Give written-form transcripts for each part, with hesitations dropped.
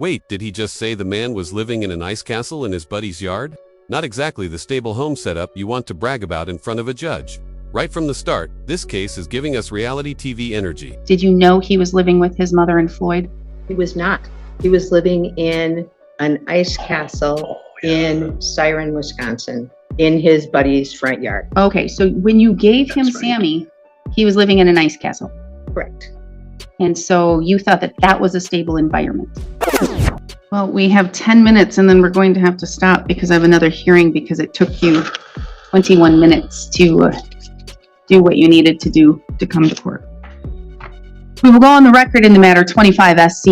Wait, did he just say the man was living in an ice castle in his buddy's yard? Not exactly the stable home setup you want to brag about in front of a judge. Right from the start, this case is giving us reality TV energy. Did you know he was living with his mother and Floyd? He was not. He was living in an ice castle in Siren, Wisconsin, in his buddy's front yard. Okay, so when you gave him That's right. Sammy, he was living in an ice castle. Correct. And so you thought that that was a stable environment. Well, we have 10 minutes and then we're going to have to stop because I have another hearing because it took you 21 minutes to do what you needed to do to come to court. We will go on the record in the matter 25 SC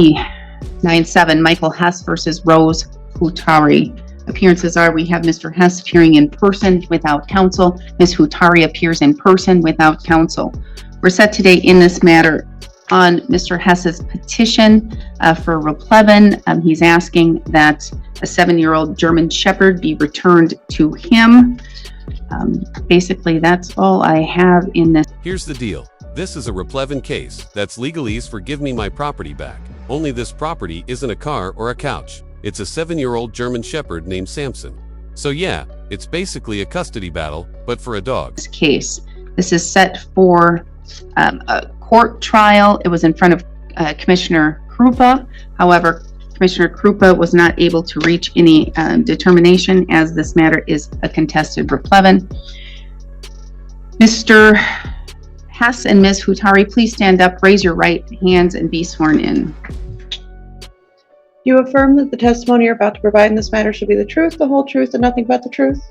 97, Michael Hess versus Rose Hutari. Appearances are we have Mr. Hess appearing in person without counsel. Ms. Hutari appears in person without counsel. We're set today in this matter on Mr. Hess's petition for replevin. He's asking that a 7-year-old German Shepherd be returned to him. Basically, that's all I have in this. Here's the deal. This is a replevin case. That's legalese for give me my property back. Only this property isn't a car or a couch. It's a 7-year-old German Shepherd named Samson. So yeah, it's basically a custody battle, but for a dog. Case. This is set for a court trial. It was in front of Commissioner Krupa. However, Commissioner Krupa was not able to reach any determination as this matter is a contested replevin. Mr. Hess and Ms. Hutari, please stand up, raise your right hands, and be sworn in. You affirm that the testimony you're about to provide in this matter should be the truth, the whole truth, and nothing but the truth?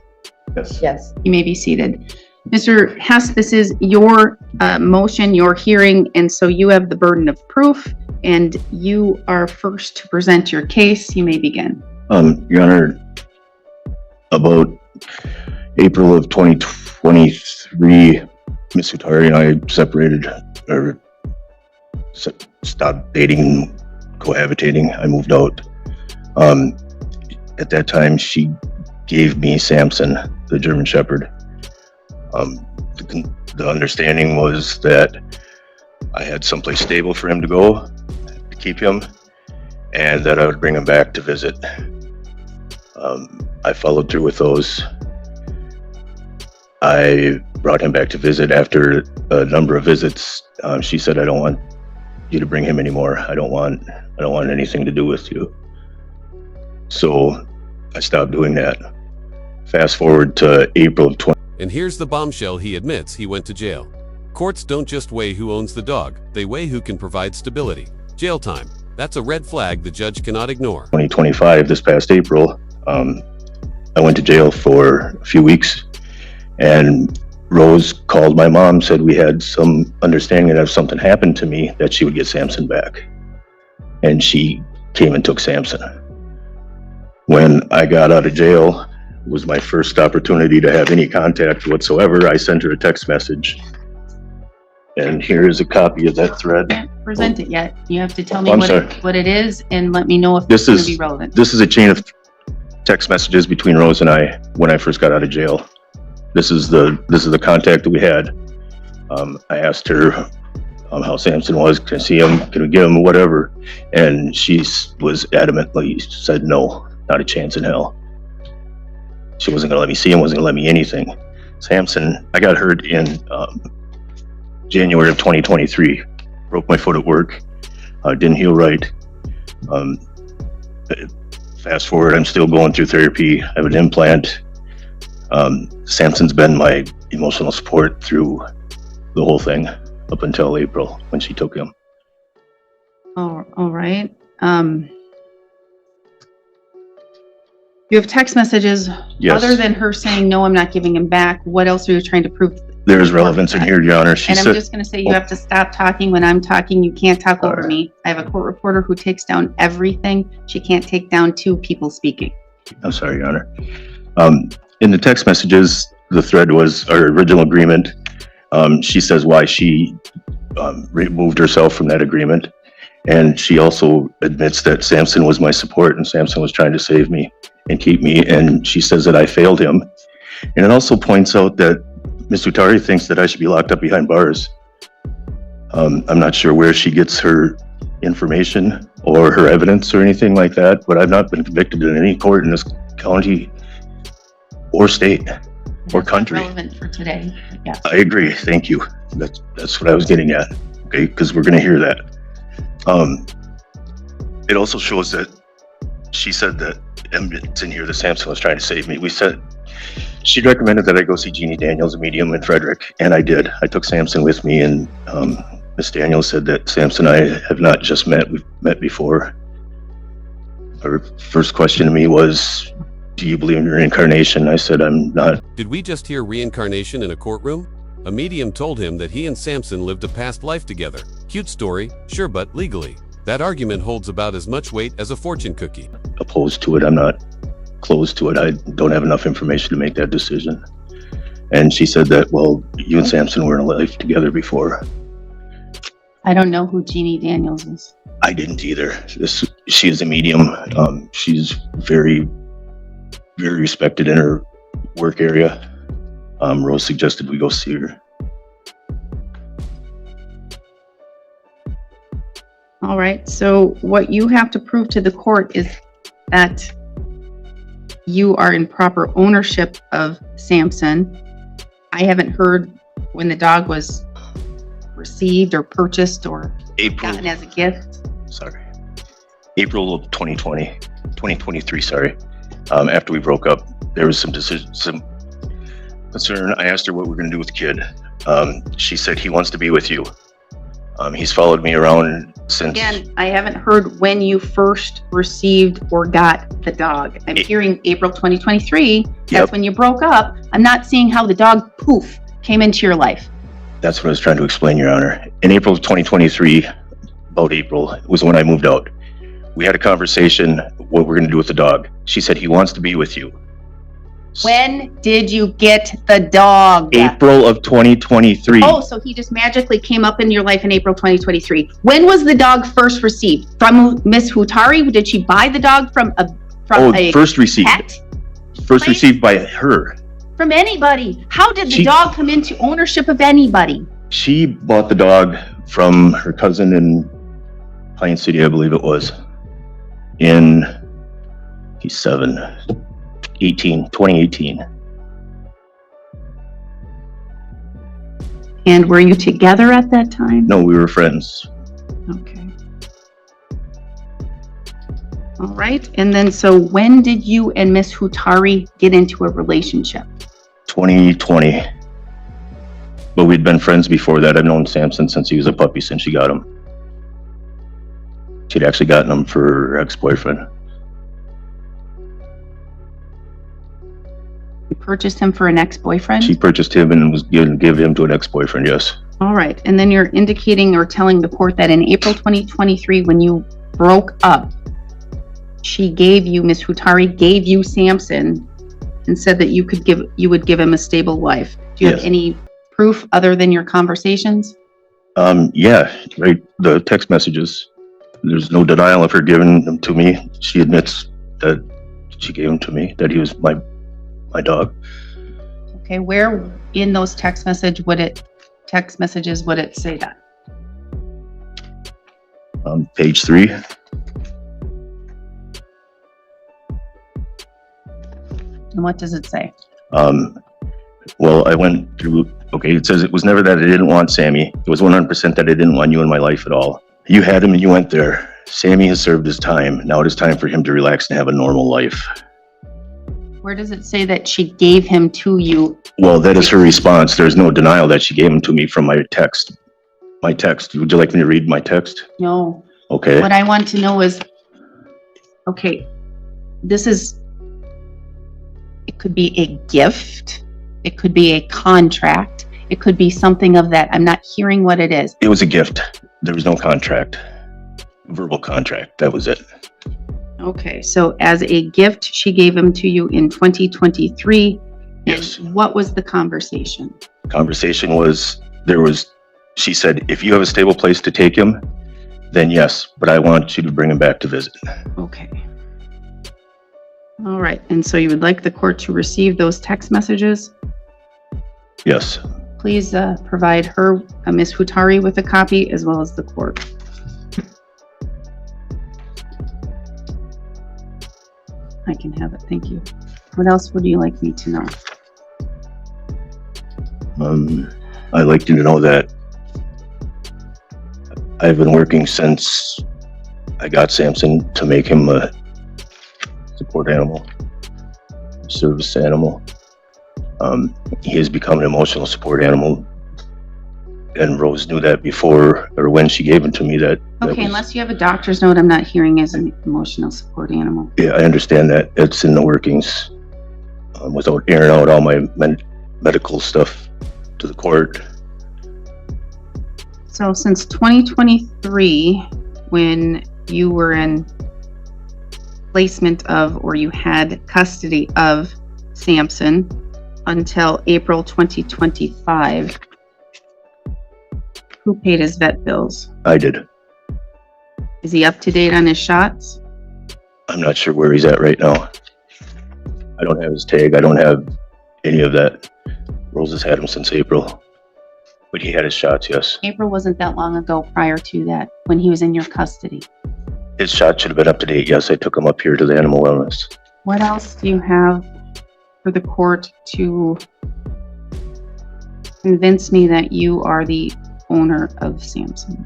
Yes. Yes. You may be seated. Mr. Hess, this is your motion, your hearing, and so you have the burden of proof, and you are first to present your case. You may begin. Your Honor, about April of 2023, Ms. Hutari and I separated, or stopped dating, cohabitating. I moved out. At that time, she gave me Samson, the German Shepherd. The understanding was that I had someplace stable for him to go, to keep him, and that I would bring him back to visit. I followed through with those. I brought him back to visit after a number of visits. She said, "I don't want you to bring him anymore. I don't want anything to do with you." So I stopped doing that. Fast forward to April of 20. And here's the bombshell: he admits he went to jail. Courts don't just weigh who owns the dog, they weigh who can provide stability. Jail time. That's a red flag the judge cannot ignore. 2025, this past April, I went to jail for a few weeks, and Rose called my mom, said we had some understanding that if something happened to me, that she would get Samson back. And she came and took Samson. When I got out of jail, it was my first opportunity to have any contact whatsoever. I sent her a text message. And here is a copy of that thread. Can't present it yet. You have to tell me I'm what sorry. what it is and let me know if This it's going is- to be relevant. This is a chain of text messages between Rose and I when I first got out of jail. This is the contact that we had. I asked her how Samson was. Can I see him? Can we get him? Whatever. And she was adamantly said no, not a chance in hell. She wasn't gonna let me see him. Wasn't gonna let me anything. Samson, I got hurt in January of 2023. Broke my foot at work. Didn't heal right. Fast forward, I'm still going through therapy. I have an implant. Samson's been my emotional support through the whole thing up until April when she took him. Oh, all right. You have text messages. Yes. Other than her saying, no, I'm not giving him back, what else are you trying to prove? There's relevance in here, Your Honor. She And I'm said, just going to say you have to stop talking when I'm talking. You can't talk over me. I have a court reporter who takes down everything. She can't take down two people speaking. I'm sorry, Your Honor. In the text messages, the thread was our original agreement. She says why she removed herself from that agreement. And she also admits that Samson was my support and Samson was trying to save me and keep me. And she says that I failed him. And it also points out that Ms. Hutari thinks that I should be locked up behind bars. I'm not sure where she gets her information or her evidence or anything like that, but I've not been convicted in any court in this county or state or That's not country. relevant for today. Yes. I agree. Thank you. That's what I was getting at. Okay, because we're going to hear that. It also shows that she said that it's in here that Samson was trying to save me. She recommended that I go see Jeannie Daniels, a medium in Frederick, and I did. I took Samson with me, and Miss Daniels said that Samson and I have not just met, we've met before. Her first question to me was, do you believe in reincarnation? I said, I'm not. Did we just hear reincarnation in a courtroom? A medium told him that he and Samson lived a past life together. Cute story, sure, but legally, that argument holds about as much weight as a fortune cookie. Opposed to it. I'm not closed to it. I don't have enough information to make that decision. And she said that, well, you and Samson were in a life together before. I don't know who Jeannie Daniels is. I didn't either. She is a medium. She's very, very respected in her work area. Rose suggested we go see her. All right, so what you have to prove to the court is that you are in proper ownership of Samson. I haven't heard when the dog was received or purchased or gotten as a gift. April of 2023, sorry. After we broke up, there was some concern. I asked her what we're gonna do with the kid. She said he wants to be with you. He's followed me around since. Again, I haven't heard when you first received or got the dog. I'm hearing April 2023. That's Yep. when you broke up. I'm not seeing how the dog, poof, came into your life. That's what I was trying to explain, Your Honor. In April of 2023, about April, was when I moved out. We had a conversation, what we're gonna do with the dog. She said he wants to be with you. When did you get the dog? April of 2023. Oh, so he just magically came up in your life in April 2023. When was the dog first received? From Miss Hutari? Did she buy the dog from a first received. pet? First Place? received by her. From anybody? How did the She- dog come into ownership of anybody? She bought the dog from her cousin in Pine City, I believe it was. He's 2018. And were you together at that time? No, we were friends. Okay. All right. And then, so when did you and Miss Hutari get into a relationship? 2020. But we'd been friends before that. I've known Samson since he was a puppy, since she got him. She'd actually gotten him for her ex-boyfriend. You purchased him for an ex-boyfriend? She purchased him and was going to give him to an ex-boyfriend, yes. All right. And then you're indicating or telling the court that in April 2023, when you broke up, she gave you, Miss Hutari gave you Samson and said that you would give him a stable life. Do you have Yes. any proof other than your conversations? Yeah, right. The text messages. There's no denial of her giving them to me. She admits that she gave him to me, that he was my dog. Okay, where in those text messages would it say that? Page 3. And what does it say? Well, I went through, okay, it says it was never that I didn't want Sammy. It was 100% that I didn't want you in my life at all. You had him and you went there. Sammy has served his time. Now it is time for him to relax and have a normal life. Where does it say that she gave him to you? Well, that is her response. There's no denial that she gave him to me from my text. My text. Would you like me to read my text? No. Okay. What I want to know is, okay, it could be a gift. It could be a contract. It could be something of that. I'm not hearing what it is. It was a gift. There was no contract. Verbal contract. That was it. Okay, so as a gift, she gave him to you in 2023. Yes. And what was the conversation? Conversation was, she said, if you have a stable place to take him, then yes, but I want you to bring him back to visit. Okay. All right, and so you would like the court to receive those text messages? Yes. Please provide her, Ms. Hutari, with a copy as well as the court. I can have it, thank you. What else would you like me to know? I'd like you to know that I've been working since I got Samson to make him a support animal, service animal. He has become an emotional support animal, and Rose knew that before, or when she gave him to me. That Okay, was, unless you have a doctor's note, I'm not hearing as an emotional support animal. yeah, I understand that it's in the workings. Without airing out all my medical stuff to the court. So since 2023, when you were in placement of, or you had custody of Samson, until April 2025, who paid his vet bills? I did. Is he up to date on his shots? I'm not sure where he's at right now. I don't have his tag. I don't have any of that. Rose has had him since April, but he had his shots, yes. April wasn't that long ago prior to that, when he was in your custody. His shot should have been up to date, yes. I took him up here to the animal wellness. What else do you have for the court to convince me that you are the owner of Samson?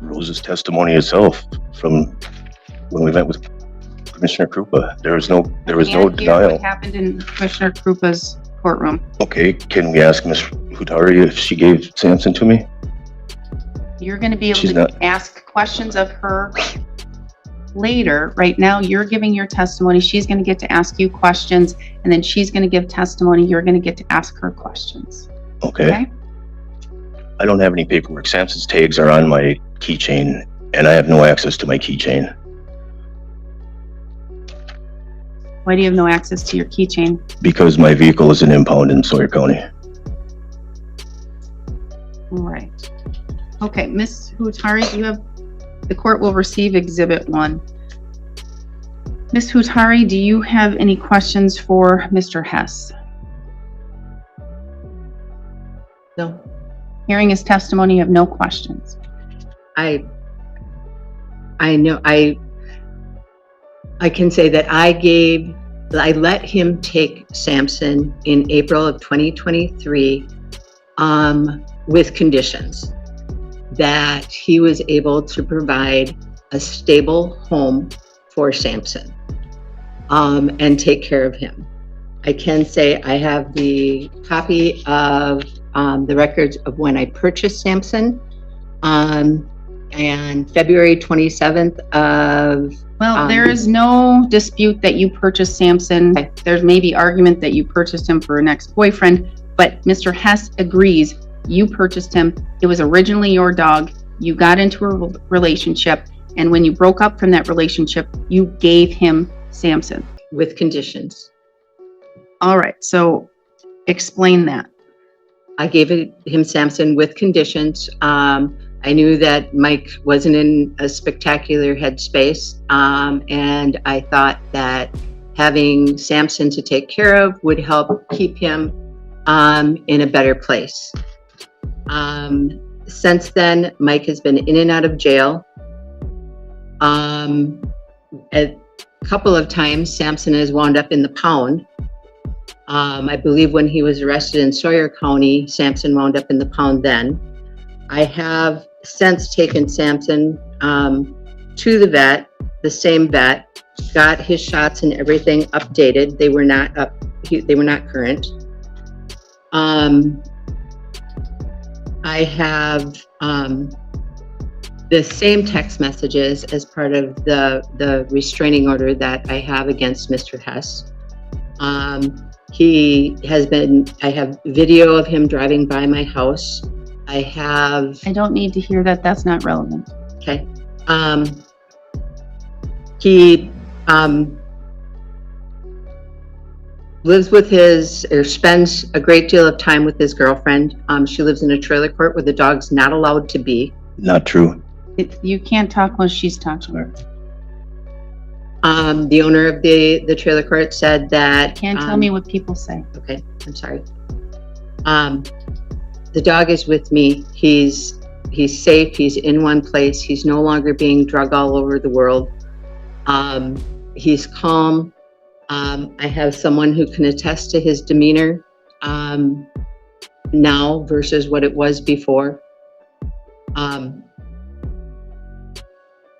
Rose's testimony itself from when we met with Commissioner Krupa. There was no Can't hear denial. what happened in Commissioner Krupa's courtroom. Okay, can we ask Ms. Hutari if she gave Samson to me? You're going to be able She's to not- ask questions of her later. Right now, you're giving your testimony. She's going to get to ask you questions, and then she's going to give testimony. You're going to get to ask her questions. Okay. I don't have any paperwork. Samson's tags are on my keychain, and I have no access to my keychain. Why do you have no access to your keychain? Because my vehicle is an impound in Sawyer County. All right. Okay, Ms. Hutari, the court will receive Exhibit 1. Ms. Hutari, do you have any questions for Mr. Hess? No, Hearing his testimony, you have no questions. I know, I can say that I let him take Samson in April of 2023, with conditions that he was able to provide a stable home for Samson, and take care of him. I can say I have the copy of the records of when I purchased Samson, and February 27th of... Well, there is no dispute that you purchased Samson. There's maybe argument that you purchased him for an ex-boyfriend, but Mr. Hess agrees you purchased him. It was originally your dog. You got into a relationship, and when you broke up from that relationship, you gave him Samson. with conditions. All right, so explain that. I gave him Samson with conditions. I knew that Mike wasn't in a spectacular headspace, and I thought that having Samson to take care of would help keep him in a better place. Since then, Mike has been in and out of jail. A couple of times, Samson has wound up in the pound. I believe when he was arrested in Sawyer County, Samson wound up in the pound then. I have since taken Samson to the vet, the same vet, got his shots and everything updated. They were not they were not current. I have the same text messages as part of the restraining order that I have against Mr. Hess. He has been, I have video of him driving by my house. I don't need to hear that. That's not relevant. Okay. He lives with or spends a great deal of time with his girlfriend. She lives in a trailer court where the dog's not allowed to be. Not true. You can't talk when she's talking. The owner of the trailer court said that... Can't tell me what people say. Okay, I'm sorry. The dog is with me. He's safe. He's in one place. He's no longer being drug all over the world. He's calm. I have someone who can attest to his demeanor now versus what it was before.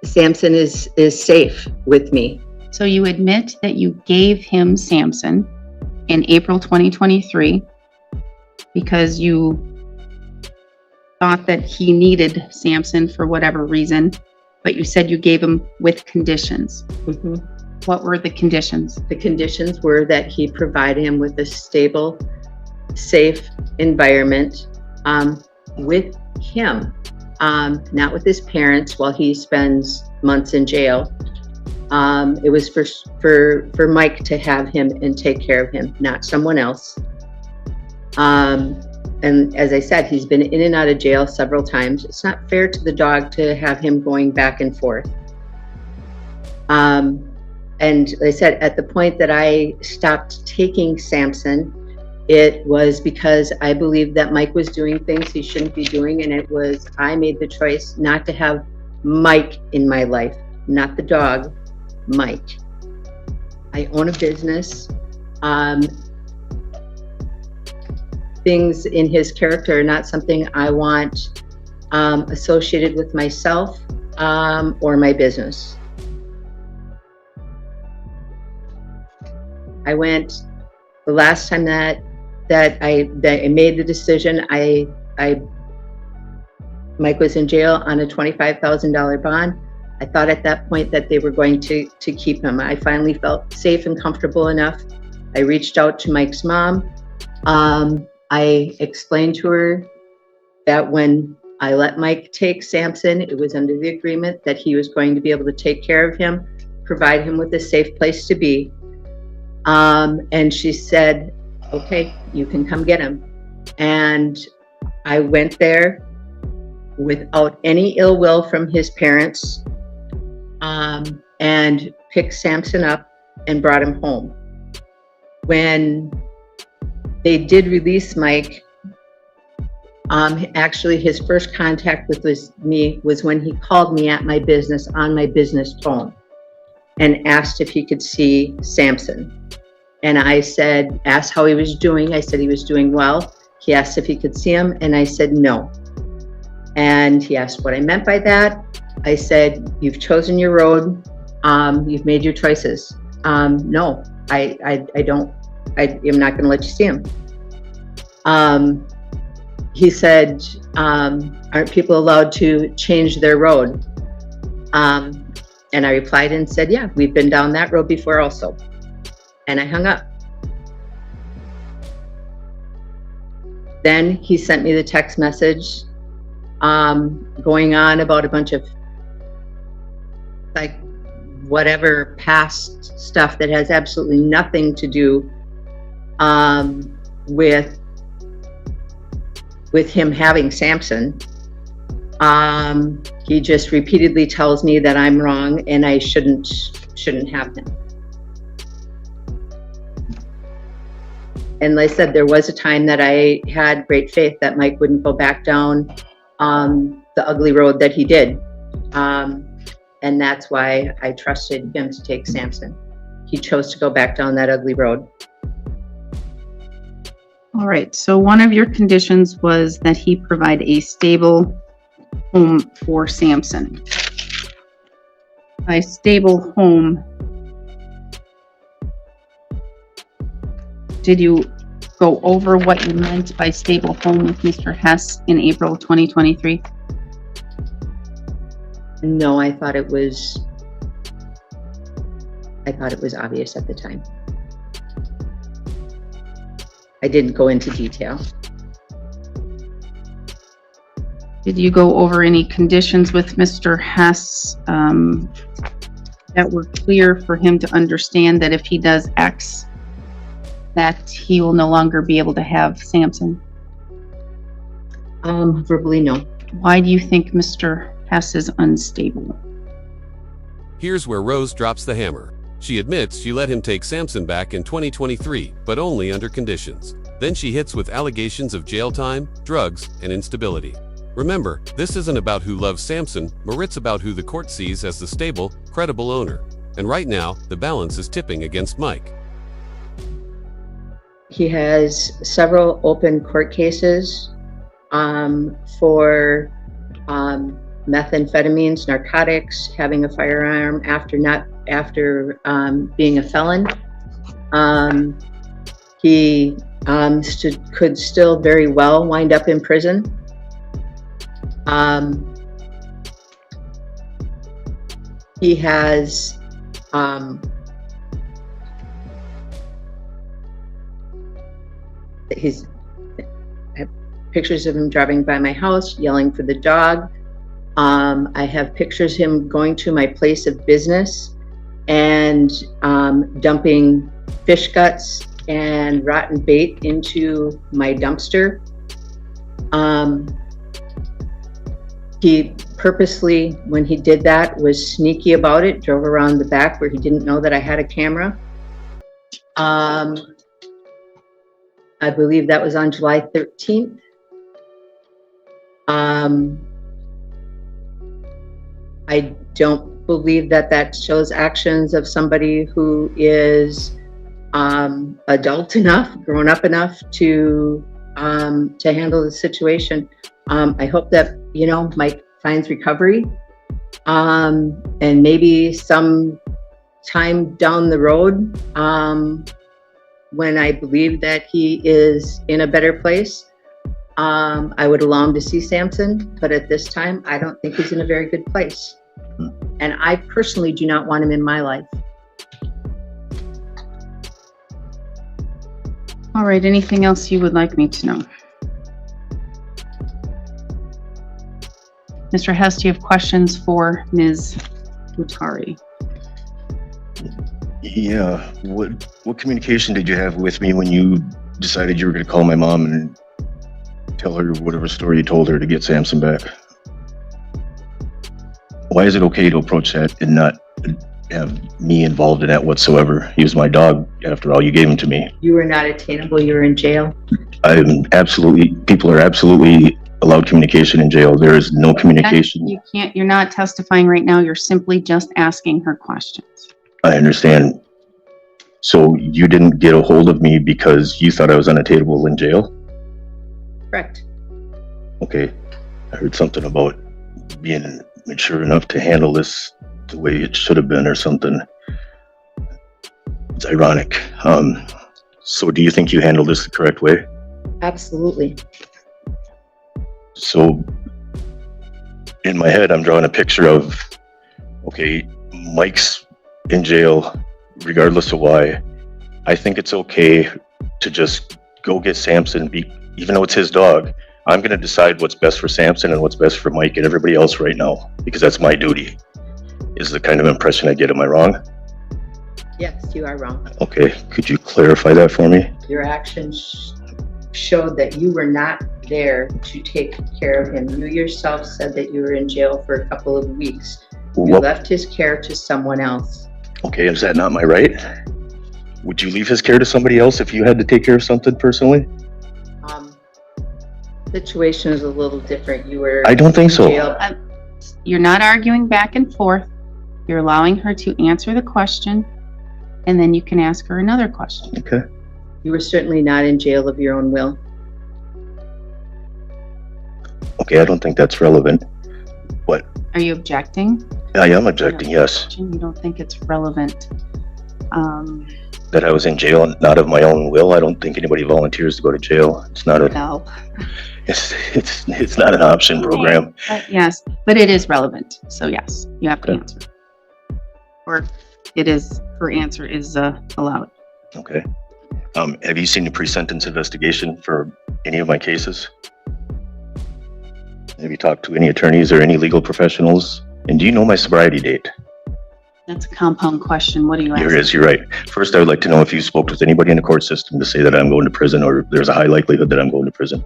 Samson is safe with me. So you admit that you gave him Samson in April 2023 because you thought that he needed Samson for whatever reason, but you said you gave him with conditions. Mm-hmm. What were the conditions? The conditions were that he provide him with a stable, safe environment with him, not with his parents while he spends months in jail. It was for Mike to have him and take care of him, not someone else. And as I said, he's been in and out of jail several times. It's not fair to the dog to have him going back and forth. And like I said, at the point that I stopped taking Samson, it was because I believed that Mike was doing things he shouldn't be doing. And I made the choice not to have Mike in my life, not the dog, Mike. I own a business. Things in his character are not something I want associated with myself or my business. I went the last time that I made the decision. Mike was in jail on a $25,000 bond. I thought at that point that they were going to keep him. I finally felt safe and comfortable enough. I reached out to Mike's mom. I explained to her that when I let Mike take Samson, it was under the agreement that he was going to be able to take care of him, provide him with a safe place to be. And she said, okay, you can come get him. And I went there without any ill will from his parents, and picked Samson up and brought him home. When they did release Mike, actually his first contact with me was when he called me at my business on my business phone and asked if he could see Samson. And I asked how he was doing. I said he was doing well. He asked if he could see him, and I said no. And he asked what I meant by that. I said, you've chosen your road. You've made your choices. No, I don't. I am not going to let you see him. He said, aren't people allowed to change their road? And I replied and said, yeah, we've been down that road before also. And I hung up. Then he sent me the text message going on about a bunch of whatever past stuff that has absolutely nothing to do with him having Samson. He just repeatedly tells me that I'm wrong and I shouldn't have him. And like I said, there was a time that I had great faith that Mike wouldn't go back down the ugly road that he did. And that's why I trusted him to take Samson. He chose to go back down that ugly road. All right, so one of your conditions was that he provide a stable home for Samson. A stable home. Did you go over what you meant by stable home with Mr. Hess in April 2023? No, I thought it was obvious at the time. I didn't go into detail. Did you go over any conditions with Mr. Hess that were clear for him to understand that if he does X, that he will no longer be able to have Samson? Verbally, no. Why do you think Mr. Hess is unstable? Here's where Rose drops the hammer. She admits she let him take Samson back in 2023, but only under conditions. Then she hits with allegations of jail time, drugs, and instability. Remember, this isn't about who loves Samson, Marit's about who the court sees as the stable, credible owner. And right now, the balance is tipping against Mike. He has several open court cases for methamphetamines, narcotics, having a firearm after being a felon. He could still very well wind up in prison. He has I have pictures of him driving by my house, yelling for the dog. I have pictures of him going to my place of business and dumping fish guts and rotten bait into my dumpster. He purposely, when he did that, was sneaky about it, drove around the back where he didn't know that I had a camera. I believe that was on July 13th. I don't believe that shows actions of somebody who is adult enough, grown up enough to handle the situation. I hope that, Mike finds recovery, and maybe some time down the road, when I believe that he is in a better place, I would allow him to see Samson, but at this time, I don't think he's in a very good place. And I personally do not want him in my life. All right, anything else you would like me to know? Mr. Hess, do you have questions for Ms. Hutari? Yeah, what communication did you have with me when you decided you were going to call my mom and tell her whatever story you told her to get Samson back? Why is it okay to approach that and not have me involved in that whatsoever? He was my dog, after all. You gave him to me. You were not attainable. You were in jail. People are absolutely allowed communication in jail. There is no communication. You're not testifying right now. You're simply just asking her questions. I understand. So you didn't get a hold of me because you thought I was unattainable in jail? Correct. Okay. I heard something about being mature enough to handle this the way it should have been or something. It's ironic. So do you think you handled this the correct way? Absolutely. So in my head, I'm drawing a picture of, okay, Mike's in jail, regardless of why. I think it's okay to just go get Samson, even though it's his dog. I'm going to decide what's best for Samson and what's best for Mike and everybody else right now, because that's my duty, is the kind of impression I get. Am I wrong? Yes, you are wrong. Okay, could you clarify that for me? Your actions showed that you were not there to take care of him. You yourself said that you were in jail for a couple of weeks. You left his care to someone else. Okay, is that not my right? Would you leave his care to somebody else if you had to take care of something personally? Situation is a little different. You were. I don't think so. You're not arguing back and forth. You're allowing her to answer the question, and then you can ask her another question. Okay. You were certainly not in jail of your own will. Okay, I don't think that's relevant. What? Are you objecting? I am objecting, yes. You don't think it's relevant? That I was in jail, not of my own will. I don't think anybody volunteers to go to jail. It's not a. No. It's not an option program. Yes, but it is relevant. So yes, you have to answer. Or it is, her answer is allowed. Okay. Have you seen the pre-sentence investigation for any of my cases? Have you talked to any attorneys or any legal professionals? And do you know my sobriety date? That's a compound question. What do you ask? Here it is, you're right. First, I would like to know if you spoke with anybody in the court system to say that I'm going to prison, or there's a high likelihood that I'm going to prison.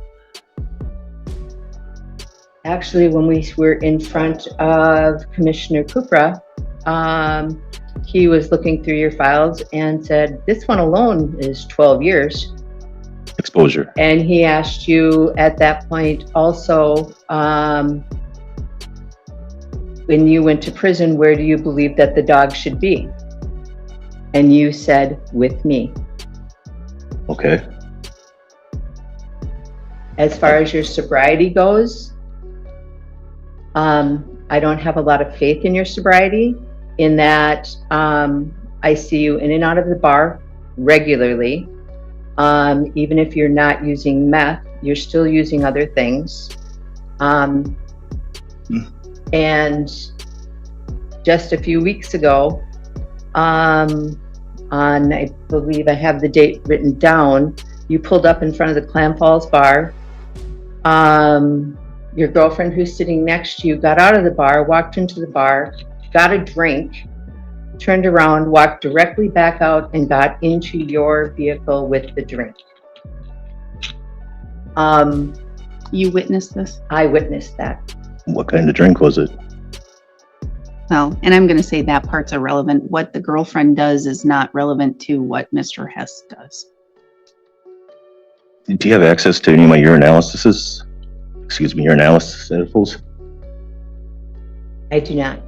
Actually, when we were in front of Commissioner Kupra, he was looking through your files and said, this one alone is 12 years. Exposure. And he asked you at that point also, when you went to prison, where do you believe that the dog should be? And you said, with me. Okay. As far as your sobriety goes, I don't have a lot of faith in your sobriety, in that I see you in and out of the bar regularly. Even if you're not using meth, you're still using other things. And just a few weeks ago, I believe I have the date written down, you pulled up in front of the Clam Falls bar. Your girlfriend who's sitting next to you got out of the bar, walked into the bar, got a drink, turned around, walked directly back out, and got into your vehicle with the drink. You witnessed this? I witnessed that. What kind of drink was it? Well, and I'm going to say that part's irrelevant. What the girlfriend does is not relevant to what Mr. Hess does. Do you have access to any of my urinalysis? Excuse me, urinalysis samples? I do not.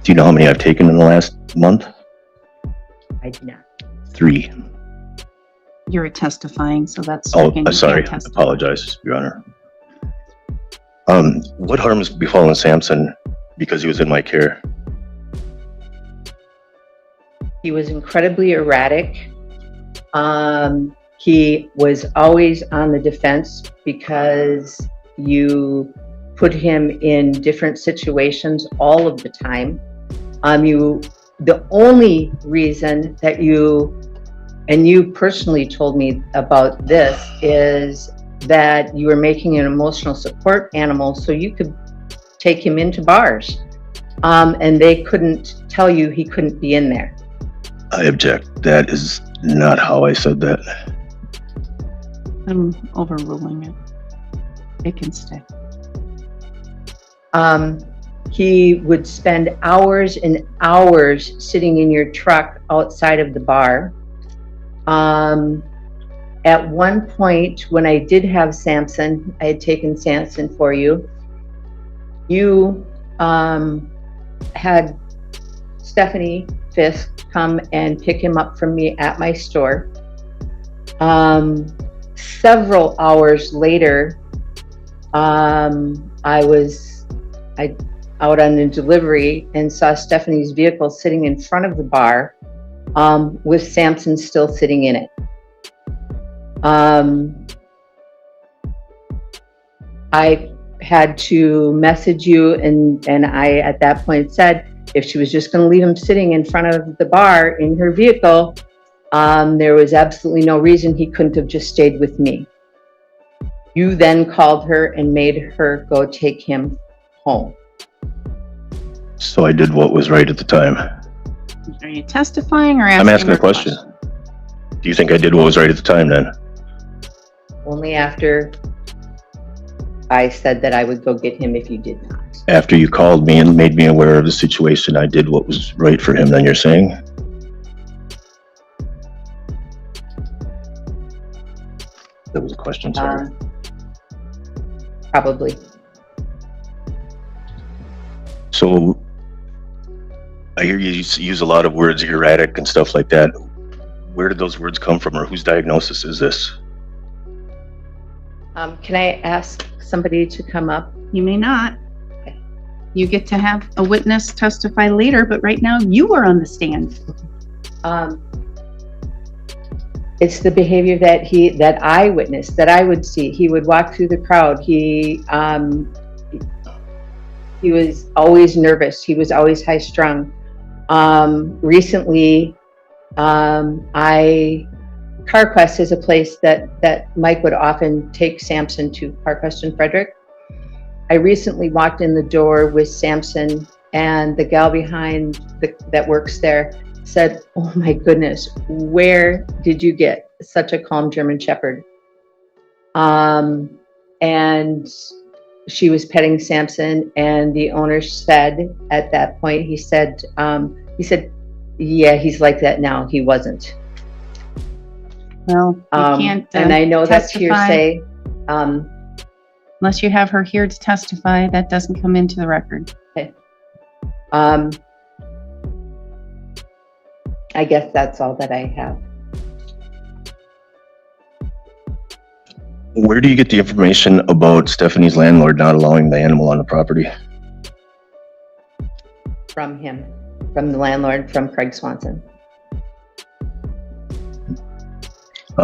Do you know how many I've taken in the last month? I do not. 3. You're testifying, so that's. Oh, stricken. You sorry. can't testify. Apologize, Your Honor. What harm has befallen Samson because he was in my care? He was incredibly erratic. He was always on the defense because you put him in different situations all of the time. The only reason that you personally told me about this, is that you were making an emotional support animal so you could take him into bars. And they couldn't tell you he couldn't be in there. I object. That is not how I said that. I'm overruling it. It can stay. He would spend hours and hours sitting in your truck outside of the bar. At one point, when I did have Samson, I had taken Samson for you. You had Stephanie Fisk come and pick him up from me at my store. Several hours later, I was out on a delivery and saw Stephanie's vehicle sitting in front of the bar, with Samson still sitting in it. I had to message you, and I at that point said, if she was just going to leave him sitting in front of the bar in her vehicle, there was absolutely no reason he couldn't have just stayed with me. You then called her and made her go take him home. So I did what was right at the time. Are you testifying or asking? I'm asking her a question. Do you think I did what was right at the time then? Only after I said that I would go get him if you did not. After you called me and made me aware of the situation, I did what was right for him, then you're saying? That was a question, sorry. Probably. So I hear you use a lot of words, erratic and stuff like that. Where did those words come from, or whose diagnosis is this? Can I ask somebody to come up? You may not. You get to have a witness testify later, but right now you are on the stand. It's the behavior that I witnessed, that I would see. He would walk through the crowd. He was always nervous. He was always high strung. Recently, CarQuest is a place that Mike would often take Samson to, CarQuest in Frederick. I recently walked in the door with Samson, and the gal behind that works there said, "Oh my goodness, where did you get such a calm German Shepherd?" And she was petting Samson, and the owner said at that point, he said, "Yeah, he's like that now. He wasn't." Well, you can't. And I know testify. that's hearsay. Unless you have her here to testify, that doesn't come into the record. Okay. I guess that's all that I have. Where do you get the information about Stephanie's landlord not allowing the animal on the property? From him, from the landlord, from Craig Swanson.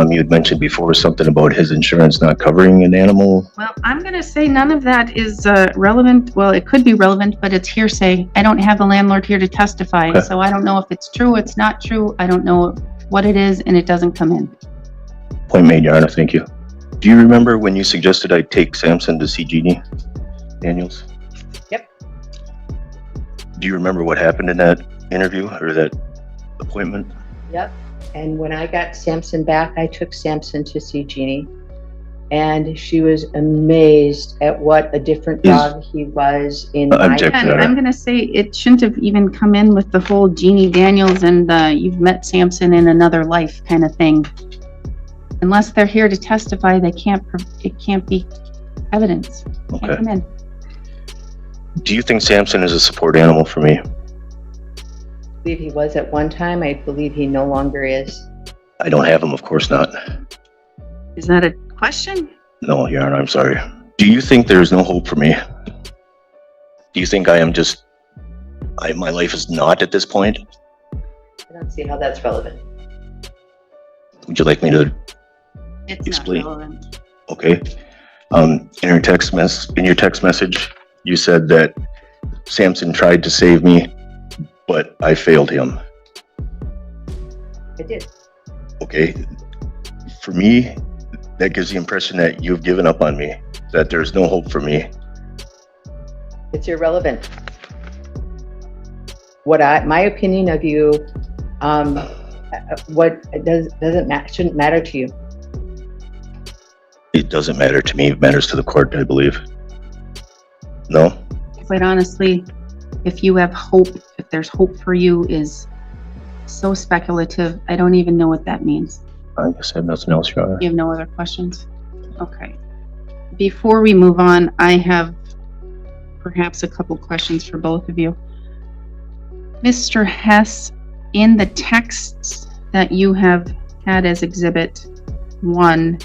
You had mentioned before something about his insurance not covering an animal. Well, I'm going to say none of that is relevant. Well, it could be relevant, but it's hearsay. I don't have the landlord here to testify, Okay. so I don't know if it's true, it's not true. I don't know what it is, and it doesn't come in. Point made, Your Honor, thank you. Do you remember when you suggested I take Samson to see Jeannie Daniels? Yep. Do you remember what happened in that interview or that appointment? Yep. And when I got Samson back, I took Samson to see Jeannie. And she was amazed at what a different dog he was in my Object, And Your Honor. I'm going to say it shouldn't have even come in with the whole Jeannie Daniels and you've met Samson in another life kind of thing. Unless they're here to testify, it can't be evidence. Can't Okay. come in. Do you think Samson is a support animal for me? I believe he was at one time. I believe he no longer is. I don't have him, of course not. Is that a question? No, Your Honor, I'm sorry. Do you think there is no hope for me? Do you think I am just, my life is not at this point? I don't see how that's relevant. Would you like me to It's Explain. not relevant. Okay. In your text message, you said that Samson tried to save me, but I failed him. I did. Okay. For me, that gives the impression that you've given up on me, that there's no hope for me. It's irrelevant. My opinion of you, shouldn't matter to you. It doesn't matter to me. It matters to the court, I believe. No? Quite honestly, if you have hope, if there's hope for you is so speculative. I don't even know what that means. I guess I have nothing else, Your Honor. You have no other questions? Okay. Before we move on, I have perhaps a couple questions for both of you. Mr. Hess, in the texts that you have had as Exhibit 1,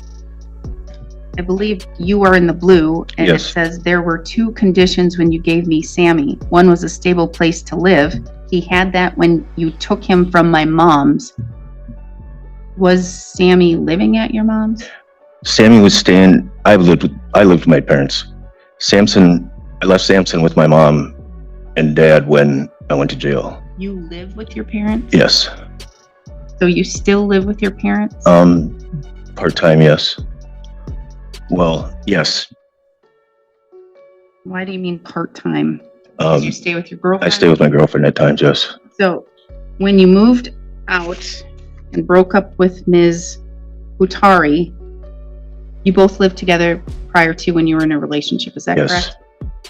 I believe you are in the blue, and Yes. it says there were 2 conditions when you gave me Sammy. One was a stable place to live. He had that when you took him from my mom's. Was Sammy living at your mom's? Sammy was staying, I lived with my parents. I left Samson with my mom and dad when I went to jail. You live with your parents? Yes. So you still live with your parents? Part-time, yes. Well, yes. Why do you mean part-time? Because you stay with your girlfriend? I stay with my girlfriend at times, yes. So when you moved out and broke up with Ms. Hutari, you both lived together prior to when you were in a relationship, is that Yes. correct?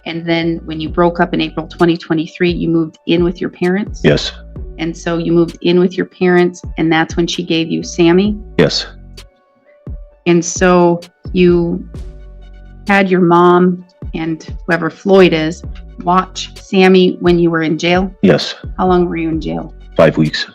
And then when you broke up in April 2023, you moved in with your parents? Yes. And so you moved in with your parents, and that's when she gave you Sammy? Yes. And so you had your mom and whoever Floyd is watch Sammy when you were in jail? Yes. How long were you in jail? 5 weeks.